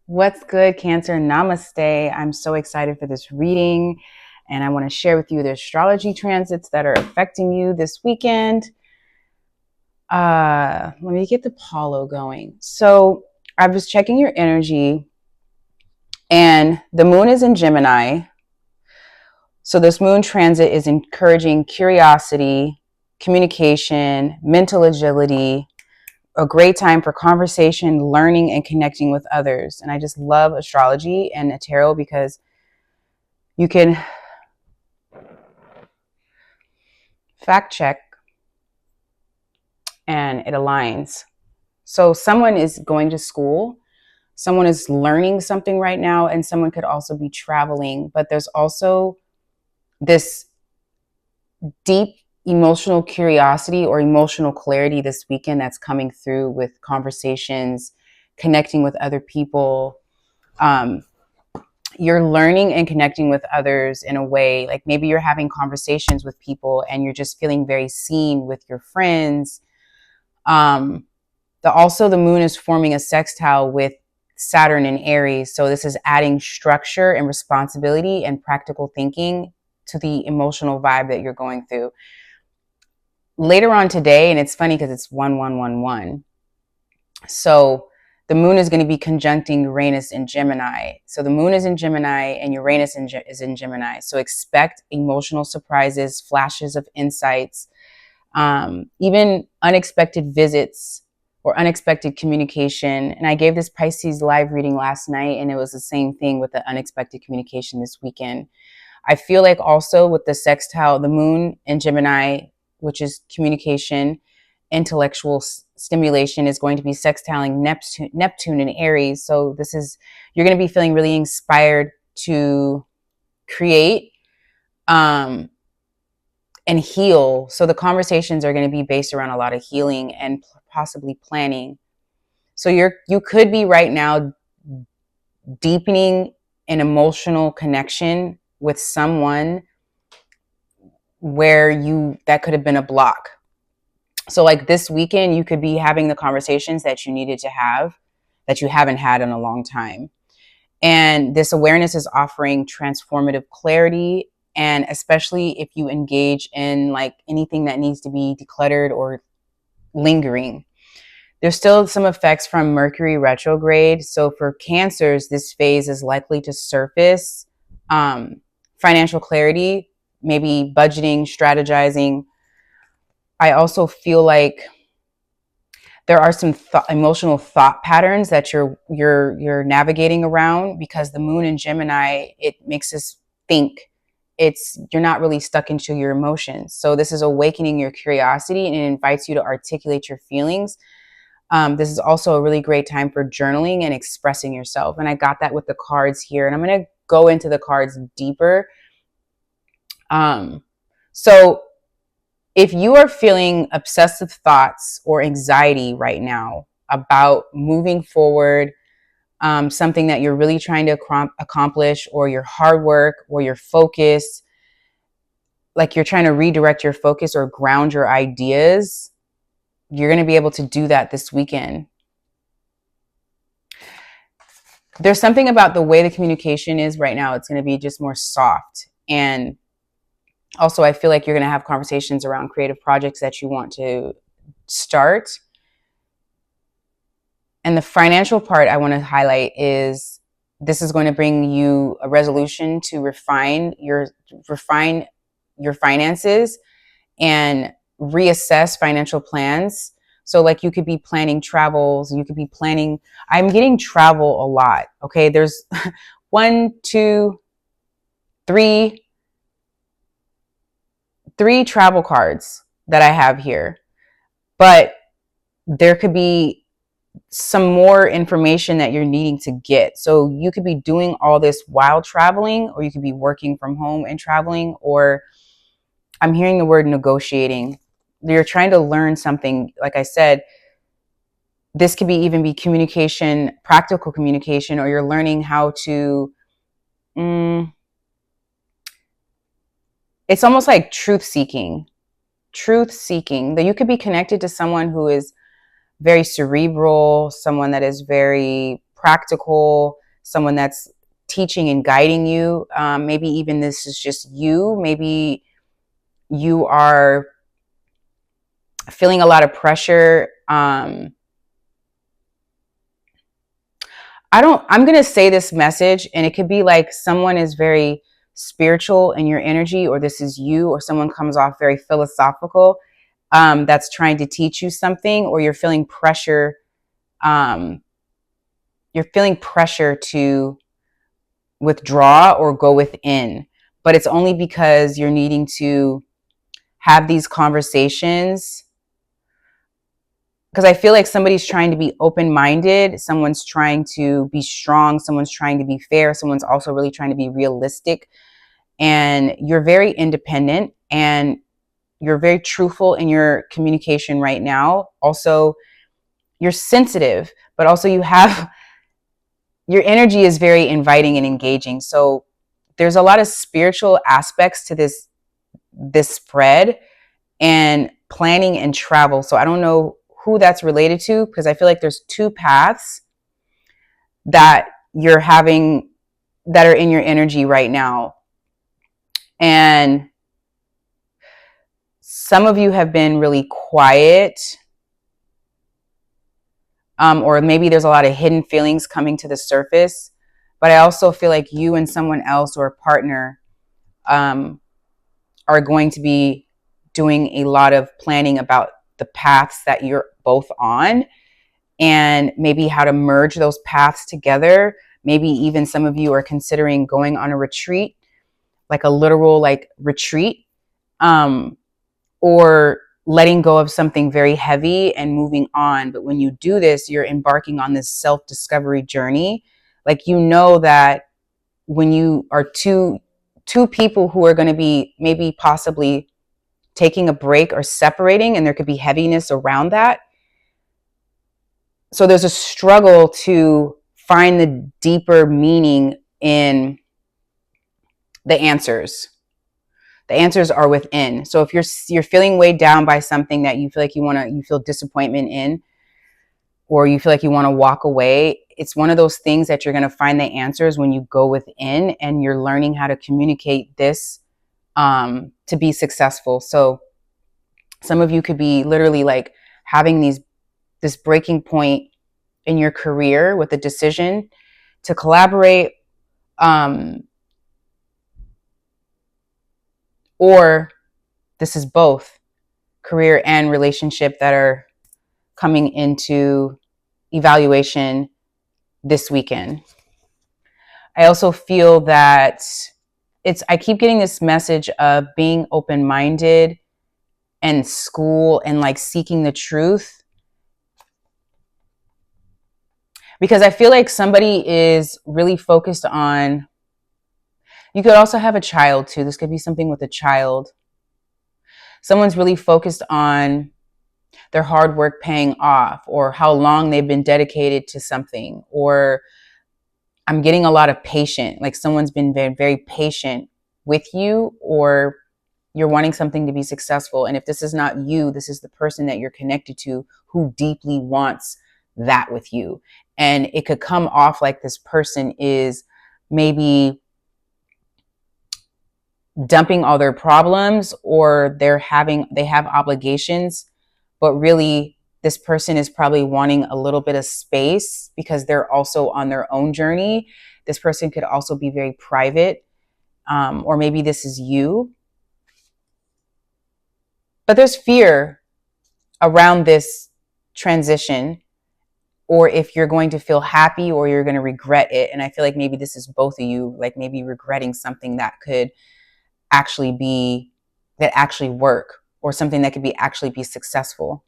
What's good, Cancer? Namaste. I'm so excited for this reading, and I want to share with you the astrology transits that are affecting you this weekend. Let me get the Paulo going. So I was checking your energy, and the moon is in Gemini. So this moon transit is encouraging curiosity, communication, mental agility, a great time for conversation, learning, and connecting with others. And I just love astrology and tarot because you can fact check and it aligns. So someone is going to school, someone is learning something right now, and someone could also be traveling. But there's also this deep emotional curiosity or emotional clarity this weekend that's coming through with conversations, connecting with other people. You're learning and connecting with others in a way, like maybe you're having conversations with people and you're just feeling very seen with your friends. Also, the moon is forming a sextile with Saturn in Aries. So this is adding structure and responsibility and practical thinking to the emotional vibe that you're going through. Later on today, and it's funny because it's 1111. So the moon is going to be conjuncting Uranus in Gemini. So the moon is in Gemini and Uranus is in Gemini. So expect emotional surprises, flashes of insights, even unexpected visits or unexpected communication. And I gave this Pisces live reading last night, and it was the same thing with the unexpected communication this weekend. I feel like also with the sextile, the moon in Gemini, which is communication, intellectual stimulation, is going to be sextiling Neptune in Aries. So you're going to be feeling really inspired to create and heal. So the conversations are going to be based around a lot of healing and possibly planning. So you could be right now deepening an emotional connection with someone where that could have been a block. So like this weekend, you could be having the conversations that you needed to have that you haven't had in a long time. And this awareness is offering transformative clarity. And especially if you engage in like anything that needs to be decluttered or lingering. There's still some effects from Mercury retrograde. So for Cancers, this phase is likely to surface financial clarity, maybe budgeting, strategizing. I also feel like there are some emotional thought patterns that you're navigating around because the moon in Gemini, it makes us think. You're not really stuck into your emotions. So this is awakening your curiosity and it invites you to articulate your feelings. This is also a really great time for journaling and expressing yourself. And I got that with the cards here. And I'm going to go into the cards deeper. So if you are feeling obsessive thoughts or anxiety right now about moving forward, something that you're really trying to accomplish, or your hard work or your focus, like you're trying to redirect your focus or ground your ideas, you're going to be able to do that this weekend. There's something about the way the communication is right now. It's going to be just more soft. And also, I feel like you're going to have conversations around creative projects that you want to start. And the financial part I want to highlight is this is going to bring you a resolution to refine your finances and reassess financial plans. So like you could be planning travels, you could be planning, I'm getting travel a lot. Okay. There's one, two, three travel cards that I have here, but there could be some more information that you're needing to get. So you could be doing all this while traveling, or you could be working from home and traveling, or I'm hearing the word negotiating. You're trying to learn something. Like I said, this could even be communication, practical communication, or you're learning how to, it's almost like truth seeking, that you could be connected to someone who is very cerebral, someone that is very practical, someone that's teaching and guiding you. Maybe even this is just you. Maybe you are feeling a lot of pressure. I'm going to say this message, and it could be like someone is very spiritual in your energy, or this is you, or someone comes off very philosophical, that's trying to teach you something, or you're feeling pressure. You're feeling pressure to withdraw or go within, but it's only because you're needing to have these conversations. Because I feel like somebody's trying to be open-minded, someone's trying to be strong, someone's trying to be fair, someone's also really trying to be realistic. And you're very independent and you're very truthful in your communication right now. Also, you're sensitive, but also you have, your energy is very inviting and engaging. So there's a lot of spiritual aspects to this spread, and planning and travel. So I don't know who that's related to, because I feel like there's two paths that you're having that are in your energy right now. And some of you have been really quiet, or maybe there's a lot of hidden feelings coming to the surface. But I also feel like you and someone else or a partner are going to be doing a lot of planning about the paths that you're both on, and maybe how to merge those paths together. Maybe even some of you are considering going on a retreat, like a literal like retreat, or letting go of something very heavy and moving on. But when you do this, you're embarking on this self-discovery journey. Like, you know that when you are two people who are going to be maybe possibly taking a break or separating, and there could be heaviness around that. So there's a struggle to find the deeper meaning in the answers. The answers are within. So if you're feeling weighed down by something that you feel like you feel disappointment in, or you feel like you want to walk away, it's one of those things that you're going to find the answers when you go within, and you're learning how to communicate this to be successful. So some of you could be literally like having this breaking point in your career with a decision to collaborate, or this is both career and relationship that are coming into evaluation this weekend. I also feel that I keep getting this message of being open-minded and school and like seeking the truth, because I feel like somebody is really focused on, you could also have a child too. This could be something with a child. Someone's really focused on their hard work paying off, or how long they've been dedicated to something, or I'm getting a lot of patient, like someone's been very, very patient with you, or you're wanting something to be successful. And if this is not you, this is the person that you're connected to who deeply wants that with you. And it could come off like this person is maybe dumping all their problems, or they have obligations, but really this person is probably wanting a little bit of space because they're also on their own journey. This person could also be very private, or maybe this is you. But there's fear around this transition, or if you're going to feel happy or you're going to regret it. And I feel like maybe this is both of you, like maybe regretting something that could actually work, or something that could actually be successful.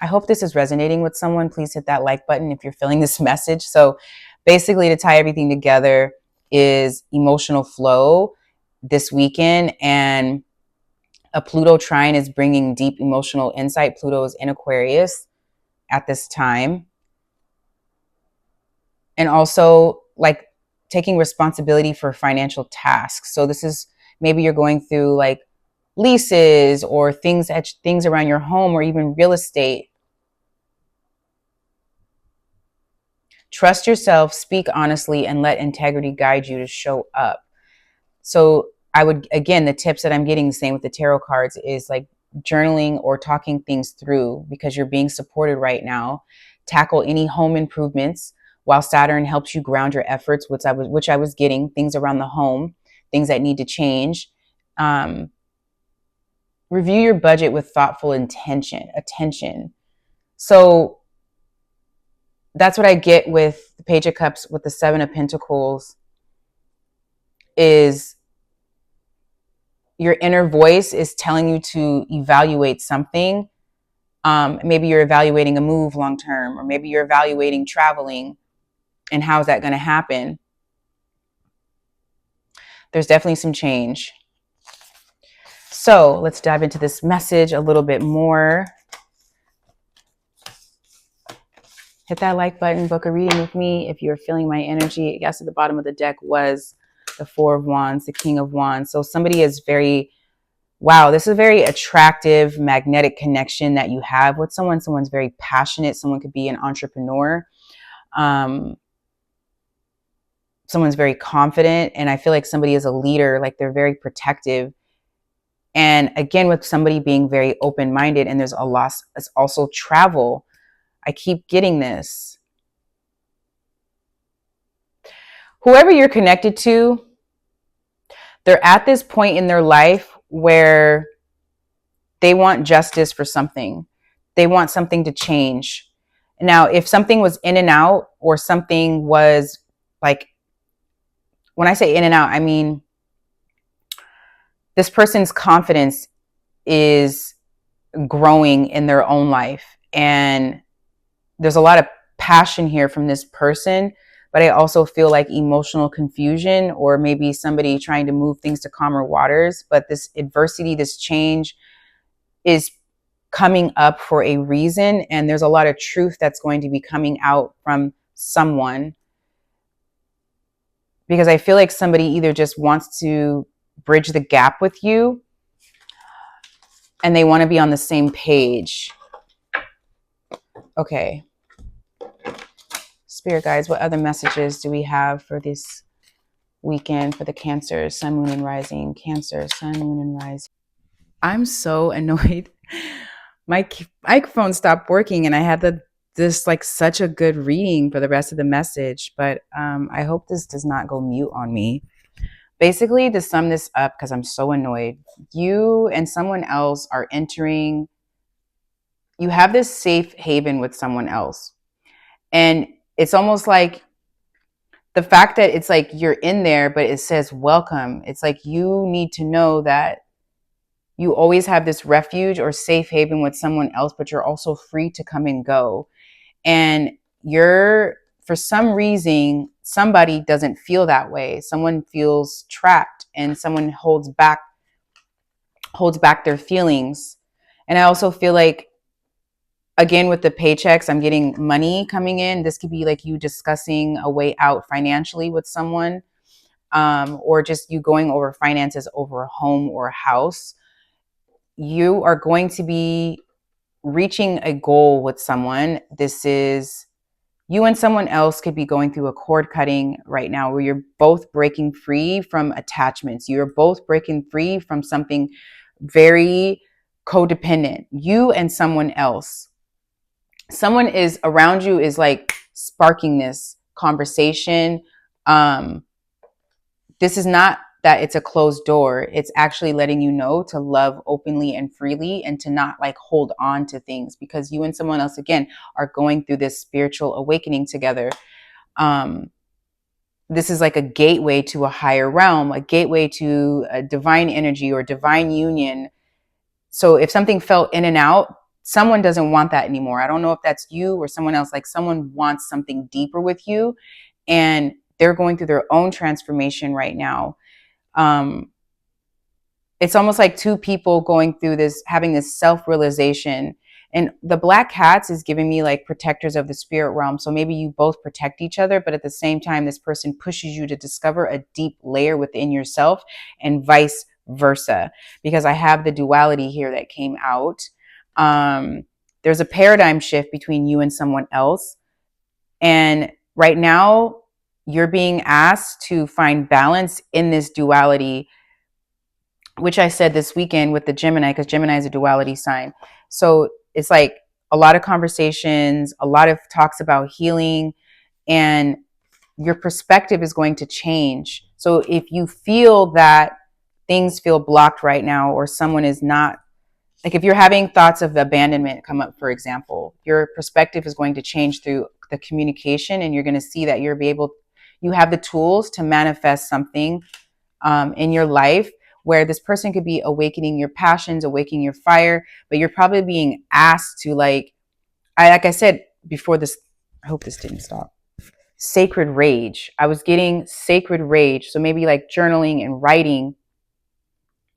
I hope this is resonating with someone. Please hit that like button if you're feeling this message. So basically, to tie everything together, is emotional flow this weekend, and a Pluto trine is bringing deep emotional insight. Pluto is in Aquarius at this time. And also like taking responsibility for financial tasks. So this is, maybe you're going through like leases or things around your home, or even real estate. Trust yourself, speak honestly, and let integrity guide you to show up. So I would, again, the tips that I'm getting, the same with the tarot cards, is like journaling or talking things through because you're being supported right now. Tackle any home improvements while Saturn helps you ground your efforts, which I was getting, things around the home, things that need to change. Review your budget with thoughtful attention. So that's what I get with the Page of Cups with the Seven of Pentacles is your inner voice is telling you to evaluate something. Maybe you're evaluating a move long term, or maybe you're evaluating traveling, and how is that going to happen? There's definitely some change. So let's dive into this message a little bit more. Hit that like button, book a reading with me if you're feeling my energy. I guess at the bottom of the deck was the Four of Wands, the King of Wands. So somebody is very, wow, this is a very attractive, magnetic connection that you have with someone. Someone's very passionate. Someone could be an entrepreneur. Someone's very confident. And I feel like somebody is a leader, like they're very protective. And again, with somebody being very open-minded, and there's a loss, it's also travel. I keep getting this. Whoever you're connected to, they're at this point in their life where they want justice for something. They want something to change. Now, if something was in and out, or something was like, when I say in and out, I mean, this person's confidence is growing in their own life. And there's a lot of passion here from this person, but I also feel like emotional confusion, or maybe somebody trying to move things to calmer waters. But this adversity, this change is coming up for a reason. And there's a lot of truth that's going to be coming out from someone, because I feel like somebody either just wants to bridge the gap with you, and they want to be on the same page. Okay. Spirit guides, what other messages do we have for this weekend for the Cancer, Sun, Moon, and Rising? Cancer, Sun, Moon, and Rising. I'm so annoyed. My microphone stopped working, and I had this like such a good reading for the rest of the message, but I hope this does not go mute on me. Basically, to sum this up, because I'm so annoyed, you and someone else are entering, you have this safe haven with someone else. And it's almost like the fact that it's like you're in there, but it says welcome. It's like you need to know that you always have this refuge or safe haven with someone else, but you're also free to come and go. And for some reason, somebody doesn't feel that way. Someone feels trapped, and someone holds back their feelings. And I also feel like, again, with the paychecks, I'm getting money coming in. This could be like you discussing a way out financially with someone, or just you going over finances over a home or a house. You are going to be reaching a goal with someone. This is you and someone else could be going through a cord cutting right now, where you're both breaking free from attachments. You're both breaking free from something very codependent. You and someone else. Someone is around you is like sparking this conversation. This is not that it's a closed door. It's actually letting you know to love openly and freely, and to not like hold on to things, because you and someone else, again, are going through this spiritual awakening together. This is like a gateway to a higher realm, a gateway to a divine energy or divine union. So if something felt in and out, someone doesn't want that anymore. I don't know if that's you or someone else. Like someone wants something deeper with you, and they're going through their own transformation right now. It's almost like two people going through this, having this self-realization. And the Black Cats is giving me like protectors of the spirit realm. So maybe you both protect each other, but at the same time, this person pushes you to discover a deep layer within yourself, and vice versa. Because I have the duality here that came out. There's a paradigm shift between you and someone else. And Right now, you're being asked to find balance in this duality, which I said this weekend with the Gemini, because Gemini is a duality sign. So it's like a lot of conversations, a lot of talks about healing, and your perspective is going to change. So if you feel that things feel blocked right now, or someone is not, like if you're having thoughts of abandonment come up, for example, your perspective is going to change through the communication, and you're going to see that you have the tools to manifest something in your life where this person could be awakening your passions, awakening your fire, but you're probably being asked to like I said before this, I hope this didn't stop. Sacred rage. I was getting sacred rage. So maybe like journaling and writing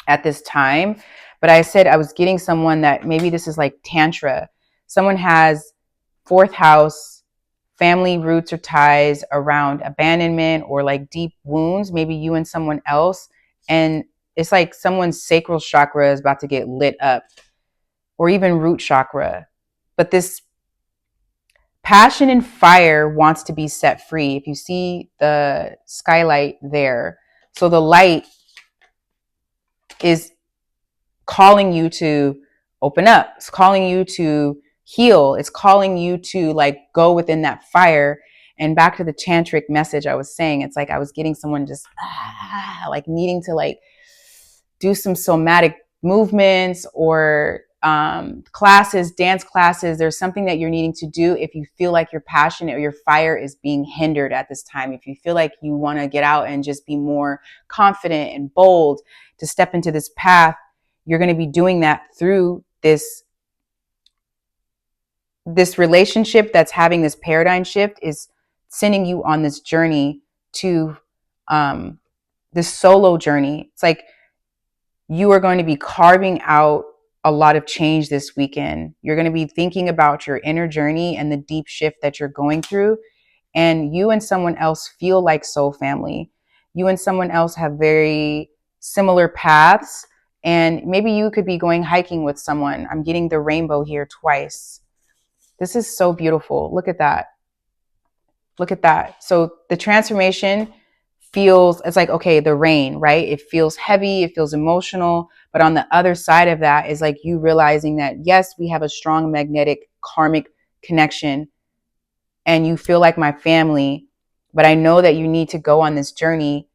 at this time. But I said I was getting someone that maybe this is like Tantra. Someone has fourth house, family roots or ties around abandonment or like deep wounds, maybe you and someone else. And it's like someone's sacral chakra is about to get lit up, or even root chakra. But this passion and fire wants to be set free. If you see the skylight there, so the light is calling you to open up. It's calling you to heal. It's calling you to like go within that fire. And back to the tantric message I was saying, it's like I was getting someone just like needing to like do some somatic movements or classes, dance classes. There's something that you're needing to do if you feel like your passion or your fire is being hindered at this time. If you feel like you want to get out and just be more confident and bold to step into this path, you're going to be doing that through this relationship that's having this paradigm shift, is sending you on this journey to this solo journey. It's like you are going to be carving out a lot of change this weekend. You're going to be thinking about your inner journey and the deep shift that you're going through. And you and someone else feel like soul family. You and someone else have very similar paths. And maybe you could be going hiking with someone. I'm getting the rainbow here twice. This is so beautiful. Look at that. Look at that. So the transformation feels, it's like, okay, the rain, right? It feels heavy, it feels emotional. But on the other side of that is like you realizing that, yes, we have a strong magnetic karmic connection and you feel like my family, but I know that you need to go on this journey.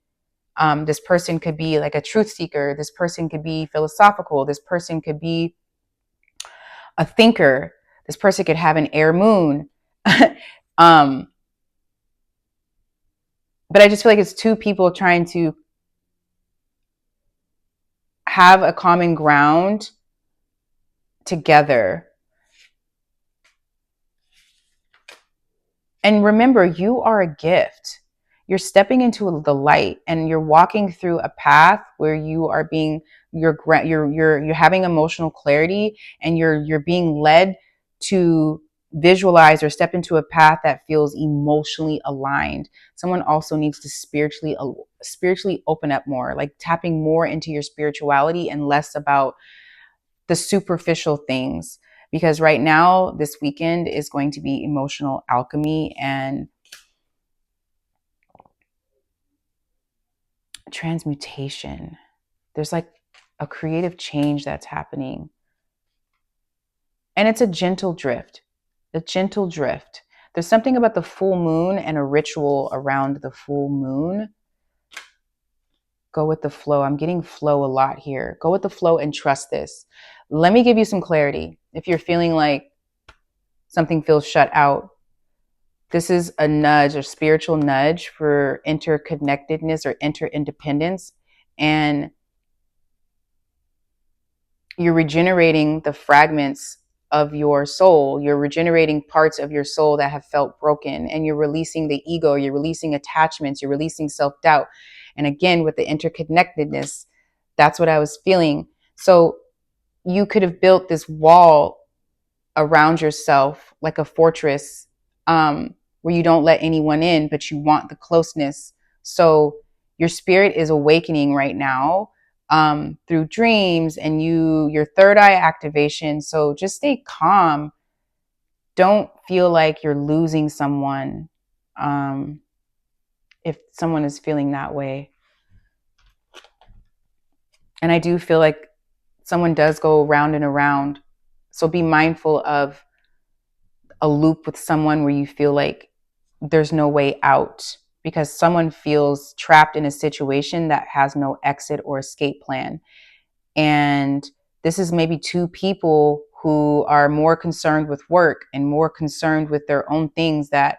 This person could be like a truth seeker. This person could be philosophical. This person could be a thinker. This person could have an air moon. But I just feel like it's two people trying to have a common ground together. And remember, you are a gift. You're stepping into the light and you're walking through a path where you are being, you're having emotional clarity, and you're being led to visualize or step into a path that feels emotionally aligned. Someone also needs to spiritually open up more, like tapping more into your spirituality and less about the superficial things, because right now this weekend is going to be emotional alchemy and transmutation. There's like a creative change that's happening, and it's a gentle drift. There's something about the full moon and a ritual around the full moon. Go with the flow. I'm getting flow a lot here. Go with the flow and trust this. Let me give you some clarity. If you're feeling like something feels shut out, this is a nudge, a spiritual nudge for interconnectedness or interdependence. And you're regenerating the fragments of your soul. You're regenerating parts of your soul that have felt broken, and you're releasing the ego, you're releasing attachments, you're releasing self-doubt. And again, with the interconnectedness, that's what I was feeling. So you could have built this wall around yourself like a fortress, where you don't let anyone in, but you want the closeness. So your spirit is awakening right now through dreams and your third eye activation. So just stay calm. Don't feel like you're losing someone. if someone is feeling that way. And I do feel like someone does go round and around. So be mindful of a loop with someone where you feel like there's no way out, because someone feels trapped in a situation that has no exit or escape plan. And this is maybe two people who are more concerned with work and more concerned with their own things, that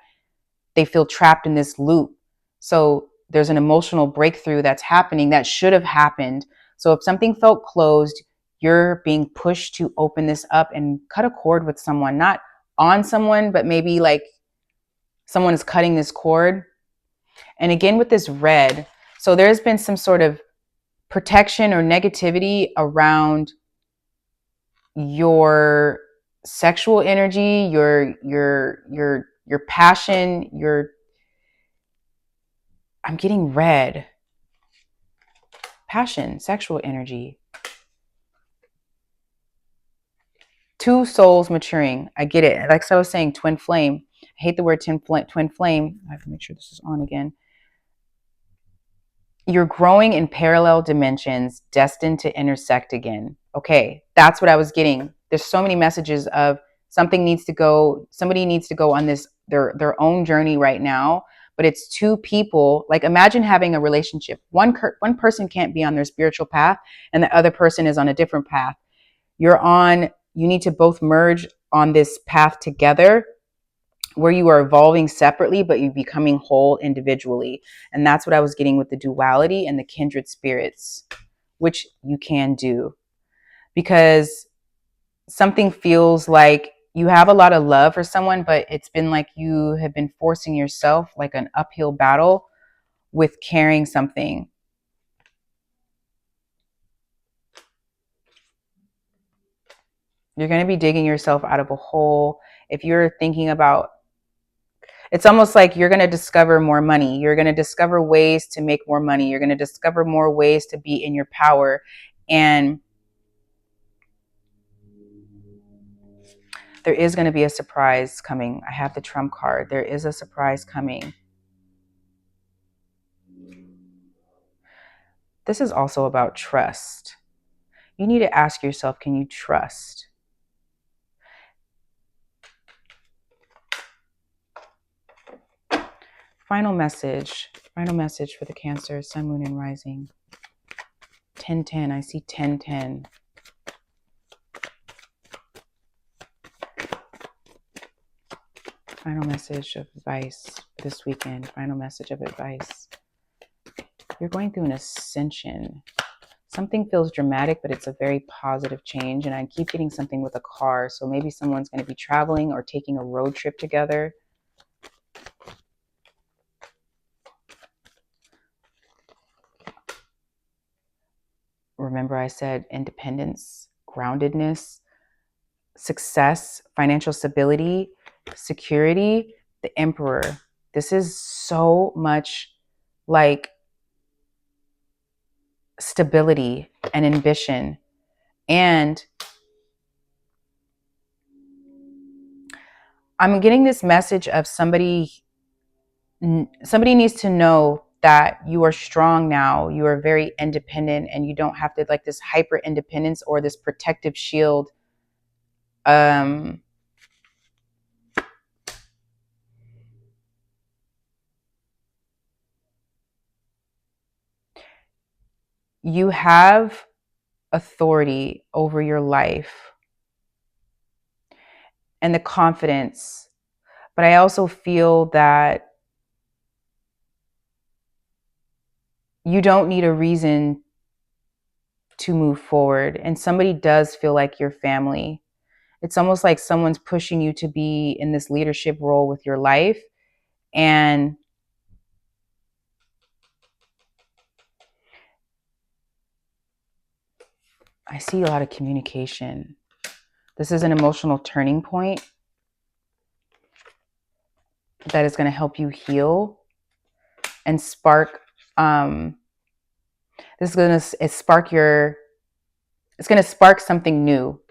they feel trapped in this loop. So there's an emotional breakthrough that's happening that should have happened. So if something felt closed, you're being pushed to open this up and cut a cord with someone, not on someone, but maybe like someone is cutting this cord. And again, with this red, so there's been some sort of protection or negativity around your sexual energy, your passion, I'm getting red. Passion, sexual energy. Two souls maturing. I get it. Like I was saying, twin flame. I hate the word twin flame. I have to make sure this is on again. You're growing in parallel dimensions, destined to intersect again. Okay, that's what I was getting. There's so many messages of somebody needs to go on this their own journey right now, but it's two people. Like imagine having a relationship. One person can't be on their spiritual path and the other person is on a different path. You need to both merge on this path together, where you are evolving separately, but you're becoming whole individually. And that's what I was getting with the duality and the kindred spirits, which you can do. Because something feels like you have a lot of love for someone, but it's been like you have been forcing yourself like an uphill battle with carrying something. You're going to be digging yourself out of a hole. If you're thinking about, it's almost like you're going to discover more money. You're going to discover ways to make more money. You're going to discover more ways to be in your power. And there is going to be a surprise coming. I have the Trump card. There is a surprise coming. This is also about trust. You need to ask yourself, can you trust? Final message for the Cancer, Sun, Moon, and Rising. 1010, I see 1010. Final message of advice this weekend. Final message of advice. You're going through an ascension. Something feels dramatic, but it's a very positive change. And I keep getting something with a car. So maybe someone's going to be traveling or taking a road trip together. Remember, I said independence, groundedness, success, financial stability, security, the Emperor. This is so much like stability and ambition. And I'm getting this message of somebody needs to know that you are strong now. You are very independent and you don't have to like this hyper independence or this protective shield. You have authority over your life and the confidence, but I also feel that you don't need a reason to move forward. And somebody does feel like your family. It's almost like someone's pushing you to be in this leadership role with your life. And I see a lot of communication. This is an emotional turning point that is going to help you heal and spark. This is going to spark it's going to spark something new.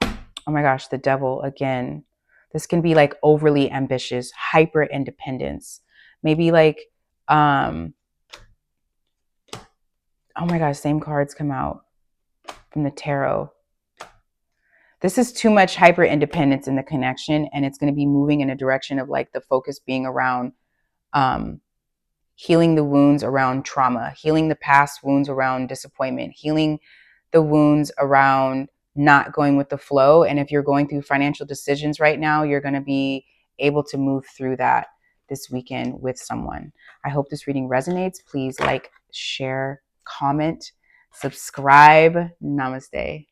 Oh my gosh, the devil again. This can be like overly ambitious, hyper independence. Maybe like, oh my gosh, same cards come out from the tarot. This is too much hyper independence in the connection, and it's going to be moving in a direction of like the focus being around healing the wounds around trauma, healing the past wounds around disappointment, healing the wounds around not going with the flow. And if you're going through financial decisions right now, you're going to be able to move through that this weekend with someone. I hope this reading resonates. Please like, share, comment, subscribe. Namaste.